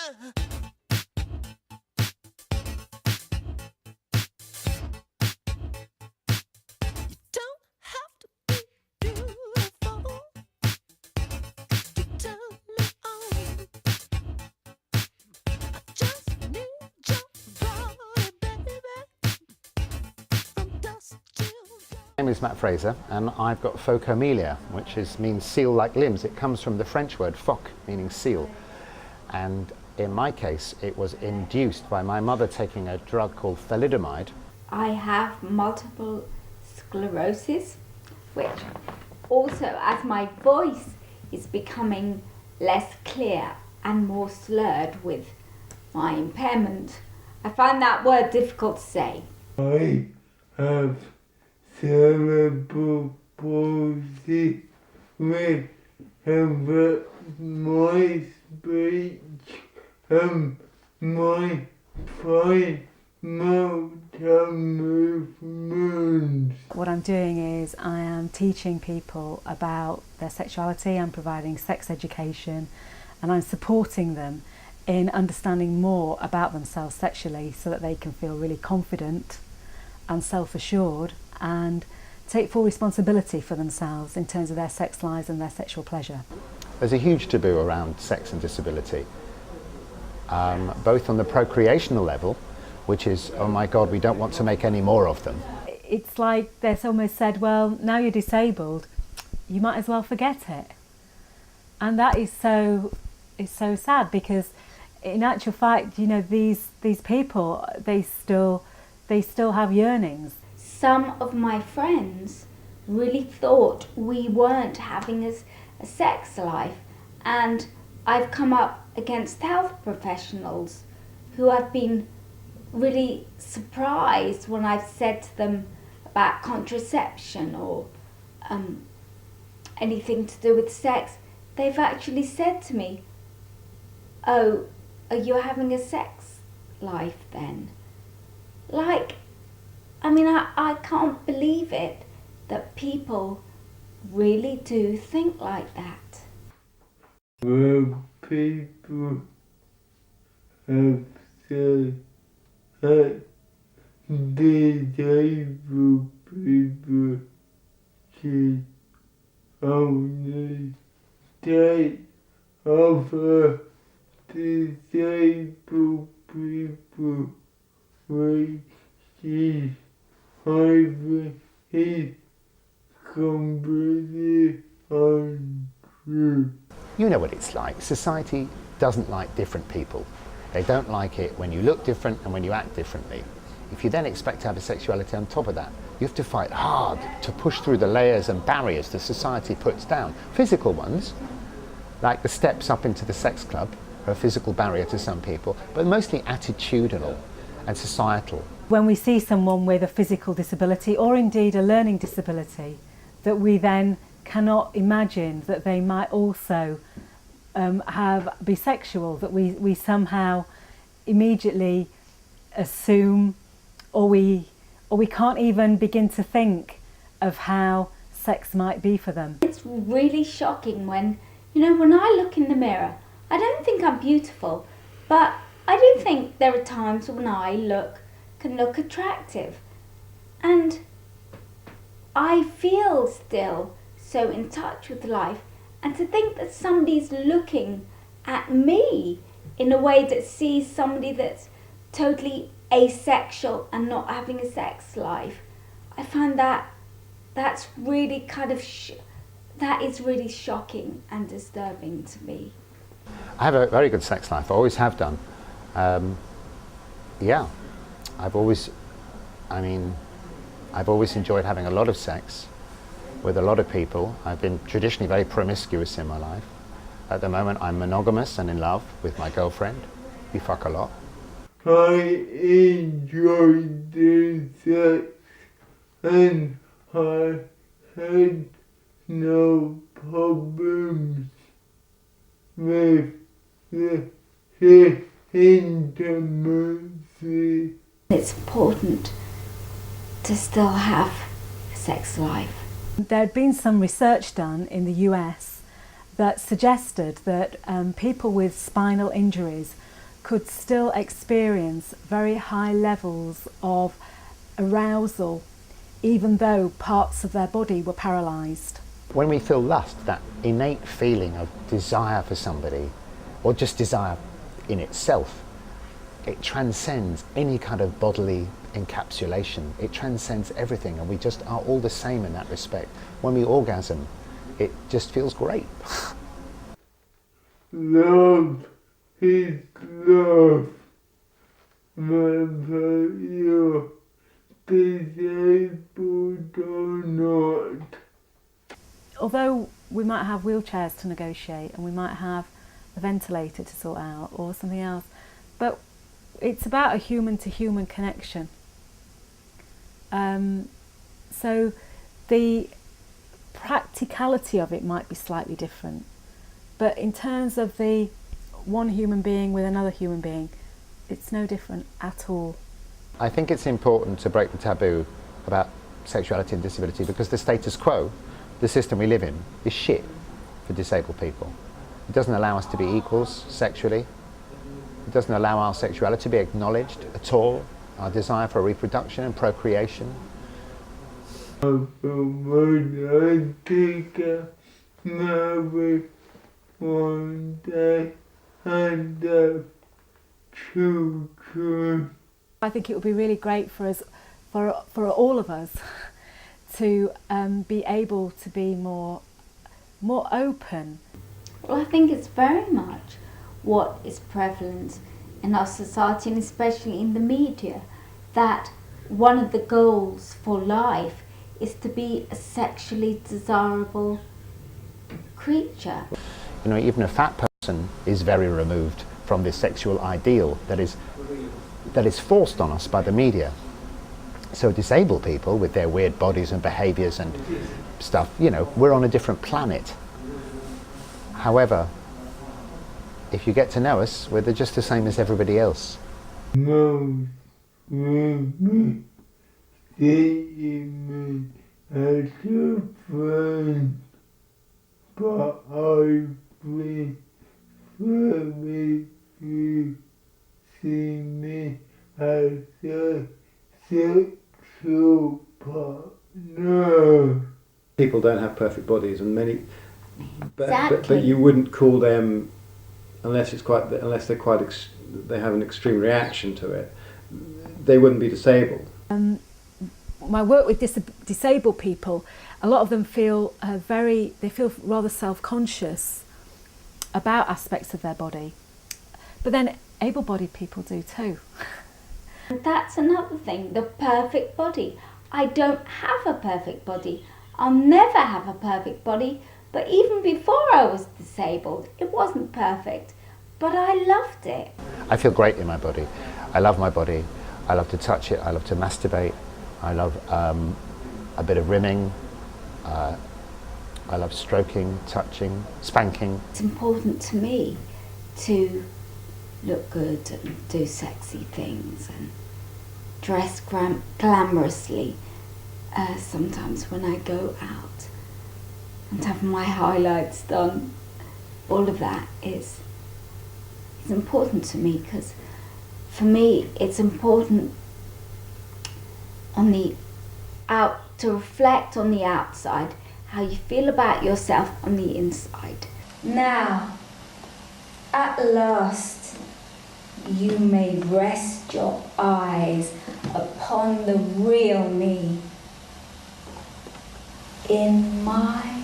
You don't have to be beautiful to turn me on. I just need your body, baby, from dusk till dawn. My name is Matt Fraser and I've got phocomelia, which means seal-like limbs. It comes from the French word phoque, meaning seal. And in my case, it was induced by my mother taking a drug called thalidomide. I have multiple sclerosis, which also, as my voice is becoming less clear and more slurred with my impairment, I find that word difficult to say. I have cerebral palsy, which affects my speech and my fine motor movements. What I'm doing is I am teaching people about their sexuality, I'm providing sex education, and I'm supporting them in understanding more about themselves sexually so that they can feel really confident and self-assured and take full responsibility for themselves in terms of their sex lives and their sexual pleasure. There's a huge taboo around sex and disability, both on the procreational level, which is, oh my God, we don't want to make any more of them. It's like there's almost said, well, now you're disabled, you might as well forget it. And that is so sad, because in actual fact, you know, these people, they still have yearnings. Some of my friends really thought we weren't having a sex life, and I've come up against health professionals who have been really surprised when I've said to them about contraception or anything to do with sex. They've actually said to me, "Oh, are you having a sex life then?" Like, I mean, I can't believe it that people really do think like that. Well, people have said that disabled people should only take over disabled people, which is completely untrue. You know what it's like. Society doesn't like different people. They don't like it when you look different and when you act differently. If you then expect to have a sexuality on top of that, you have to fight hard to push through the layers and barriers that society puts down. Physical ones, like the steps up into the sex club, are a physical barrier to some people, but mostly attitudinal and societal. When we see someone with a physical disability or indeed a learning disability, that we then cannot imagine that they might also be sexual, that we somehow immediately assume, or we can't even begin to think of how sex might be for them. It's really shocking when I look in the mirror, I don't think I'm beautiful, but I do think there are times when I can look attractive. And I feel still so in touch with life, and to think that somebody's looking at me in a way that sees somebody that's totally asexual and not having a sex life, I find that's really that is really shocking and disturbing to me. I have a very good sex life, I always have done. Yeah, I've always enjoyed having a lot of sex with a lot of people. I've been traditionally very promiscuous in my life. At the moment I'm monogamous and in love with my girlfriend. We fuck a lot. I enjoy the sex and I had no problems with the intimacy. It's important to still have a sex life. There had been some research done in the US that suggested that people with spinal injuries could still experience very high levels of arousal even though parts of their body were paralysed. When we feel lust, that innate feeling of desire for somebody, or just desire in itself, it transcends any kind of bodily encapsulation. It transcends everything, and we just are all the same in that respect. When we orgasm, it just feels great. Love is love, whether you're disabled or not. Although we might have wheelchairs to negotiate and we might have a ventilator to sort out or something else, but it's about a human to human connection. So the practicality of it might be slightly different, but in terms of the one human being with another human being, it's no different at all. I think it's important to break the taboo about sexuality and disability, because the status quo, the system we live in, is shit for disabled people. It doesn't allow us to be equals sexually. It doesn't allow our sexuality to be acknowledged at all, our desire for reproduction and procreation. When I take a marriage one day and have children. I think it would be really great for us, for all of us, to be able to be more open. Well, I think it's very much what is prevalent in our society, and especially in the media, that one of the goals for life is to be a sexually desirable creature. You know, even a fat person is very removed from this sexual ideal that is forced on us by the media. So disabled people with their weird bodies and behaviours and stuff, you know, we're on a different planet. However, if you get to know us, we're just the same as everybody else. Most women see me as a friend, but I prefer you see me as a sexual partner. People don't have perfect bodies, and many, but Exactly. you wouldn't call them, unless they have an extreme reaction to it, they wouldn't be disabled. My work with disabled people, a lot of them feel rather self-conscious about aspects of their body, but then able-bodied people do too. And that's another thing, the perfect body. I don't have a perfect body. I'll never have a perfect body, but even before I was disabled, it wasn't perfect, but I loved it. I feel great in my body. I love my body. I love to touch it. I love to masturbate. I love a bit of rimming. I love stroking, touching, spanking. It's important to me to look good and do sexy things and dress glamorously sometimes when I go out and have my highlights done. All of that is important to me, because for me it's important to reflect on the outside how you feel about yourself on the inside. Now, at last, you may rest your eyes upon the real me in my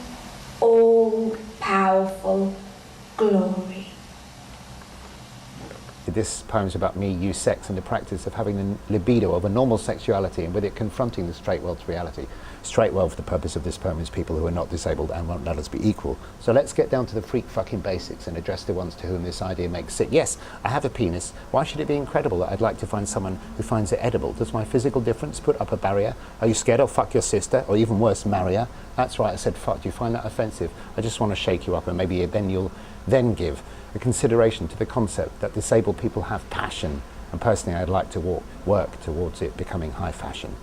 all-powerful glory. This poem's about me, use sex and the practice of having the libido of a normal sexuality, and with it confronting the straight world's reality. Straight world, for the purpose of this poem, is people who are not disabled and won't let us be equal. So let's get down to the freak fucking basics and address the ones to whom this idea makes sick. Yes, I have a penis. Why should it be incredible that I'd like to find someone who finds it edible? Does my physical difference put up a barrier? Are you scared? I'll fuck your sister, or even worse, marry her. That's right, I said fuck. Do you find that offensive? I just want to shake you up, and maybe then you'll then give a consideration to the concept that disabled people have passion, and personally I'd like to work towards it becoming high fashion.